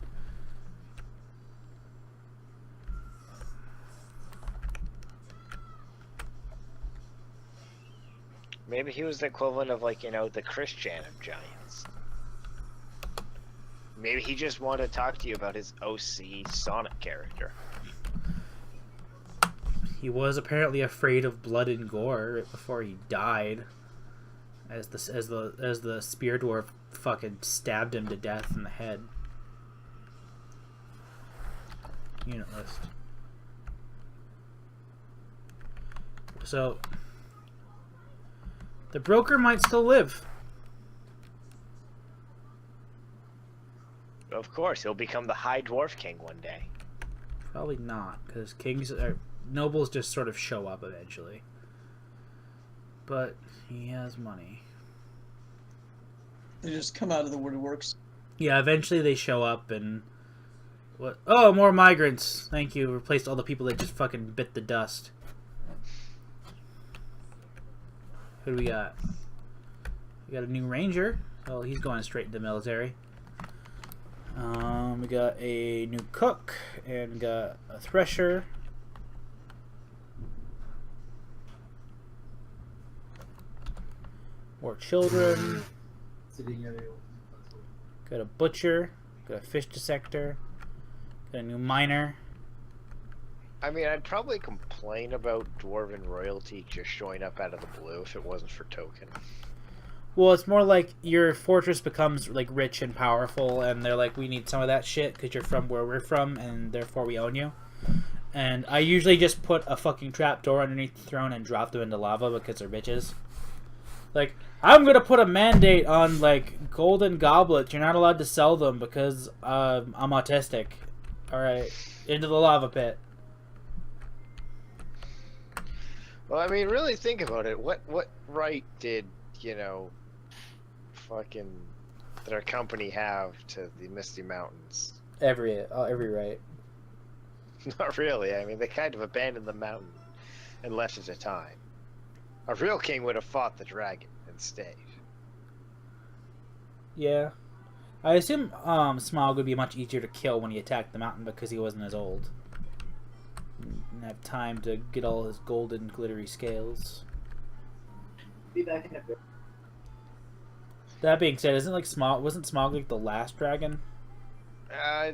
Maybe he was the equivalent of, the Christian of giants. Maybe he just wanted to talk to you about his OC Sonic character. He was apparently afraid of blood and gore right before he died, as the spear dwarf fucking stabbed him to death in the head. Unit list. So the broker might still live. Of course, he'll become the High Dwarf King one day. Probably not, because nobles just sort of show up eventually. But he has money. They just come out of the woodworks. Yeah, eventually they show up and... What? Oh, more migrants! Thank you. Replaced all the people that just fucking bit the dust. Who do we got? We got a new ranger. Oh, he's going straight into the military. We got a new cook, and got a thresher. More children. Got a butcher. Got a fish dissector. Got a new miner. I mean, I'd probably complain about Dwarven royalty just showing up out of the blue if it wasn't for token. Well, it's more like your fortress becomes like rich and powerful, and they're like, we need some of that shit because you're from where we're from, and therefore we own you. And I usually just put a fucking trapdoor underneath the throne and drop them into lava because they're bitches. Like, I'm gonna put a mandate on like golden goblets. You're not allowed to sell them because I'm autistic. All right, into the lava pit. Well, I mean, really think about it. What right did fucking their company have to the Misty Mountains? Every right. Not really. I mean, they kind of abandoned the mountain and left it to time. A real king would have fought the dragon and stayed. Yeah. I assume Smaug would be much easier to kill when he attacked the mountain because he wasn't as old. Didn't have time to get all his golden glittery scales. Be back in a bit. That being said, wasn't Smaug like the last dragon? Yeah,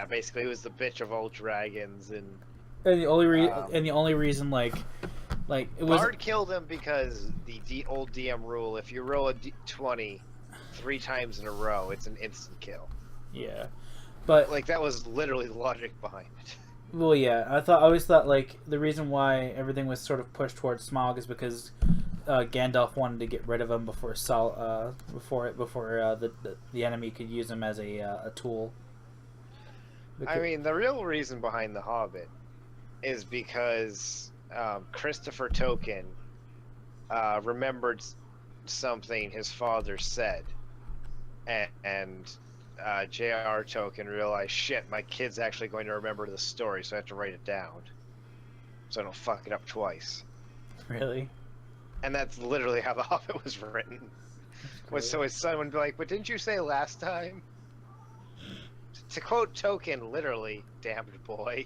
basically, it was the bitch of all dragons, and the only reason like it was Bard killed him because the old DM rule: if you roll a 20 3 times in a row, it's an instant kill. yeah, but like that was literally the logic behind it. Well, yeah, I always thought like the reason why everything was sort of pushed towards Smaug is because Gandalf wanted to get rid of him before the enemy could use him as a tool. I mean, the real reason behind The Hobbit is because Christopher Tolkien remembered something his father said, and J.R. Tolkien realized, shit, my kid's actually going to remember the story, so I have to write it down so I don't fuck it up twice. Really? And that's literally how The Hobbit was written. So his son would be like, but didn't you say last time? To quote Tolkien, literally, damned boy.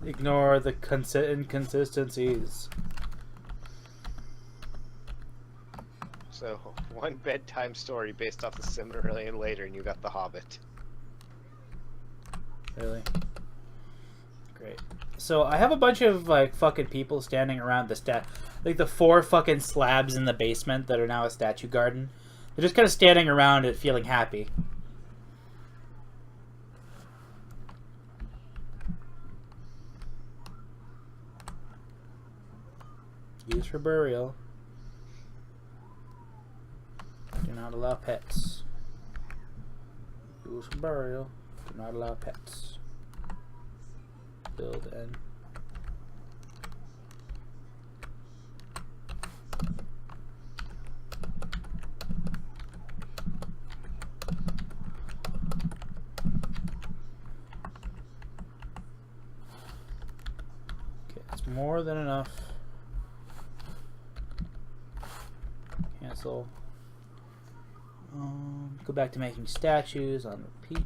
Ignore the inconsistencies. So, one bedtime story based off the Silmarillion later, and you got The Hobbit. Really? Great. So, I have a bunch of, like, fucking people standing around the like, the 4 fucking slabs in the basement that are now a statue garden. They're just kind of standing around it, feeling happy. Used for burial. Do not allow pets. Used for burial. Do not allow pets. Build and... Okay, that's more than enough. Cancel. Go back to making statues on repeat.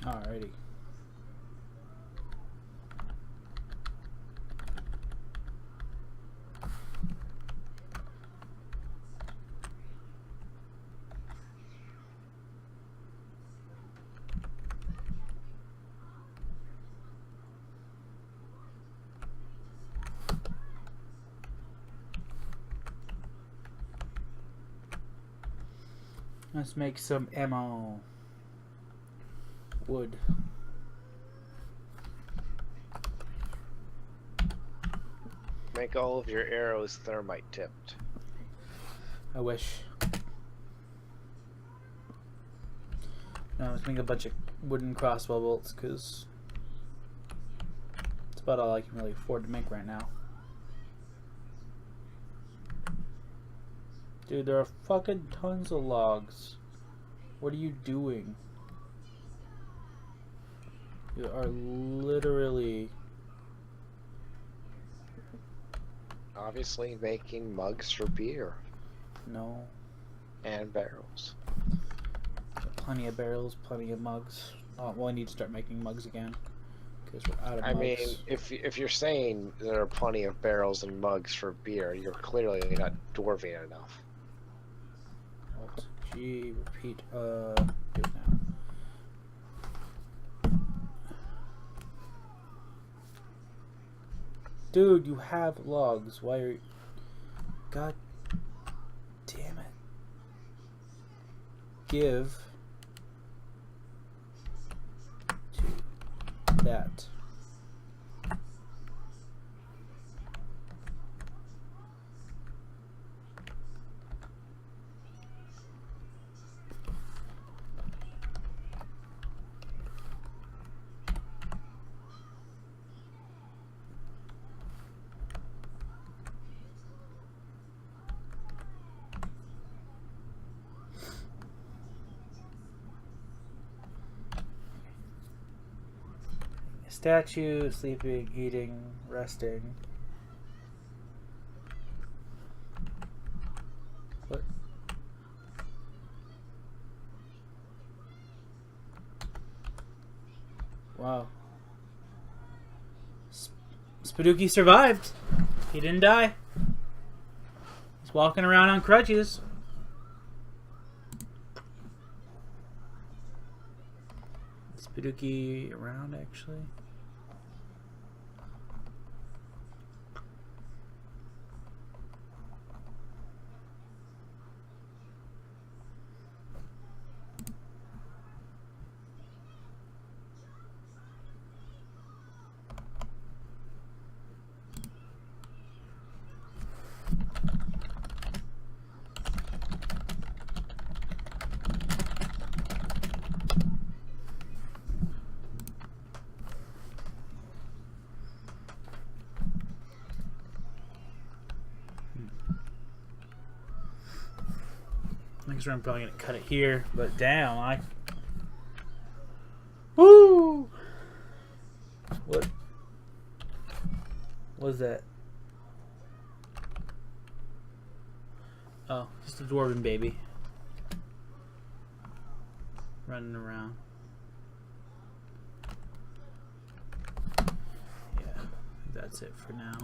Alrighty. Let's make some ammo. Wood. Make all of your arrows thermite tipped. I wish. No, let's make a bunch of wooden crossbow bolts because it's about all I can really afford to make right now. Dude, there are fucking tons of logs. What are you doing? You are literally... Obviously making mugs for beer. No. And barrels. Plenty of barrels, plenty of mugs. Oh, well, I need to start making mugs again. Because we're out of I mugs. mean, if you're saying there are plenty of barrels and mugs for beer, you're clearly not dwarving enough. Alt G, repeat, do it now. Dude, you have logs. Why are you... God damn it. Give to that. Statue, sleeping, eating, resting. What? Wow. Spooky survived. He didn't die. He's walking around on crutches. Spooky around, actually. Next round I'm probably gonna cut it here, but damn, woo! What was that? Oh, just a dwarven baby running around. Yeah, that's it for now.